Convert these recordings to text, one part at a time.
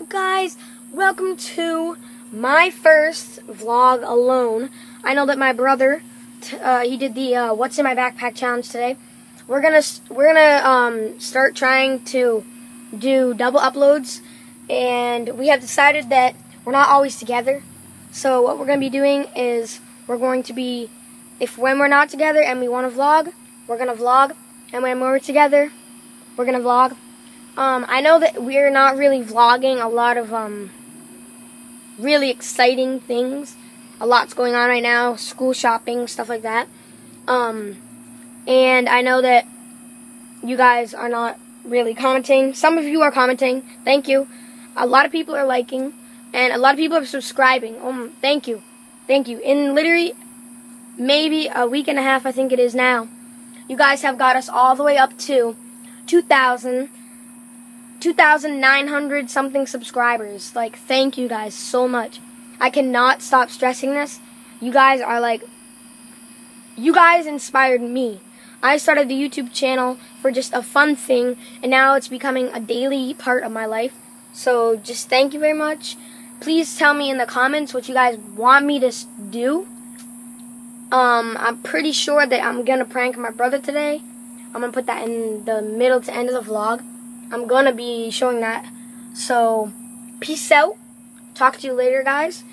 guys? Welcome to my first vlog alone. I know that my brother, he did the What's in My Backpack challenge today. We're gonna start trying to do double uploads, and we have decided that we're not always together. So what we're gonna be doing is we're going to be, when we're not together and we want to vlog, we're gonna vlog, and when we're together, we're gonna vlog. I know that we're not really vlogging a lot of really exciting things. A lot's going on right now, school shopping, stuff like that. And I know that you guys are not really commenting. Some of you are commenting. Thank you. A lot of people are liking, and a lot of people are subscribing. Thank you. Thank you. In literally maybe a week and a half, I think it is now, you guys have got us all the way up to 2,900 something subscribers. Like, thank you guys so much. I cannot stop stressing this. You guys are like, you guys inspired me. I started the YouTube channel for just a fun thing, and now it's becoming a daily part of my life. So just thank you very much. Please tell me in the comments what you guys want me to do. I'm pretty sure that I'm gonna prank my brother today. I'm gonna put that in the middle to end of the vlog. I'm gonna be showing that. So peace out. Talk to you later, guys.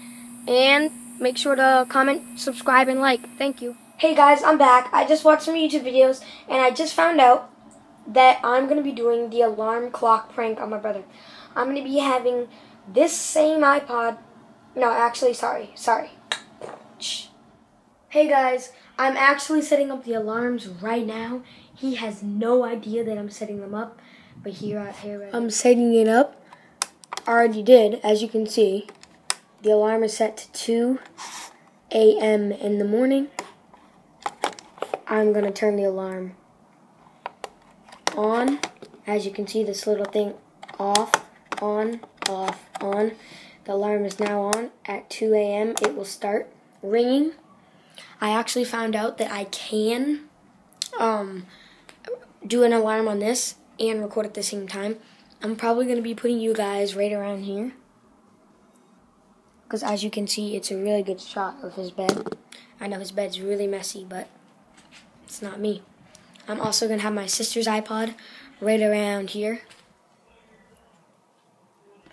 And make sure to comment, subscribe, and like. Thank you. Hey guys, I'm back. I just watched some YouTube videos, and I just found out that I'm gonna be doing the alarm clock prank on my brother. I'm gonna be having this same iPod. No, actually, sorry. Shh. Hey guys, I'm actually setting up the alarms right now. He has no idea that I'm setting them up, but here I'm setting it up. I already did, as you can see. The alarm is set to 2 a.m. in the morning. I'm gonna turn the alarm on. As you can see, this little thing off, on, off, on. The alarm is now on. At 2 a.m. it will start ringing. I actually found out that I can do an alarm on this and record at the same time. I'm probably going to be putting you guys right around here, because as you can see, it's a really good shot of his bed. I know his bed's really messy, but it's not me. I'm also going to have my sister's iPod right around here.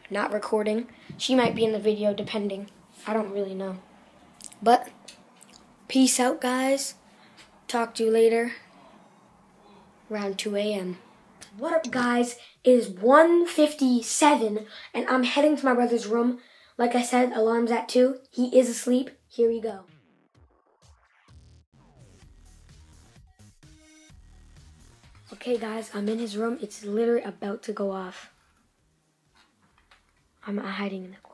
Not recording. She might be in the video, depending. I don't really know. But peace out, guys. Talk to you later. Around 2 a.m. What up, guys? It is 1:57, and I'm heading to my brother's room. Like I said, alarm's at 2. He is asleep. Here we go. Okay, guys, I'm in his room. It's literally about to go off. I'm hiding in the corner.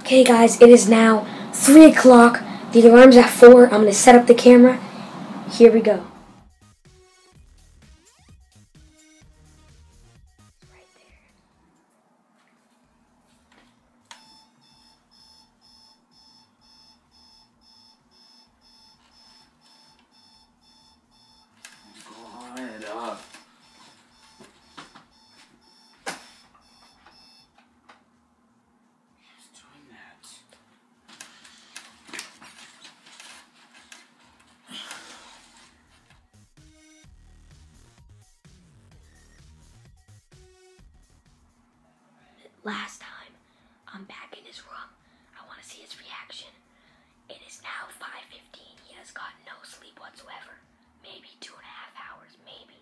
Okay guys, it is now 3 o'clock. The alarm's at 4. I'm going to set up the camera. Here we go. Right there. Last time, I'm back in his room. I want to see his reaction. It is now 5:15. He has got no sleep whatsoever. Maybe 2.5 hours, maybe.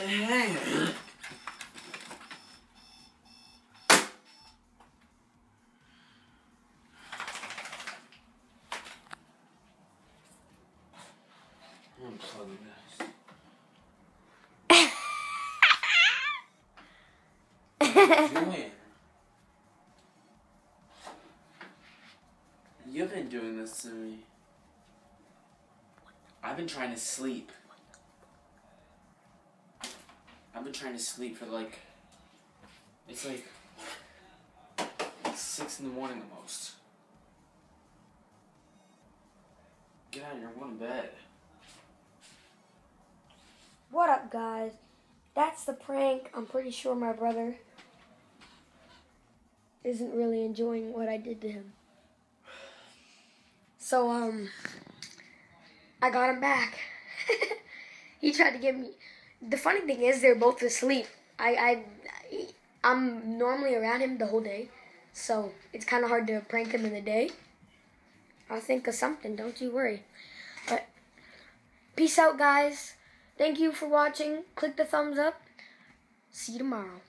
Unplugging this. What are you doing? You've been doing this to me. I've been trying to sleep. I've been trying to sleep for like... It's like 6 in the morning almost. Get out of here, I'm going to bed. What up, guys? That's the prank. I'm pretty sure my brother isn't really enjoying what I did to him. So, I got him back. He tried to get me. The funny thing is, they're both asleep. I'm normally around him the whole day, so it's kind of hard to prank him in the day. I'll think of something, don't you worry. But peace out, guys. Thank you for watching. Click the thumbs up. See you tomorrow.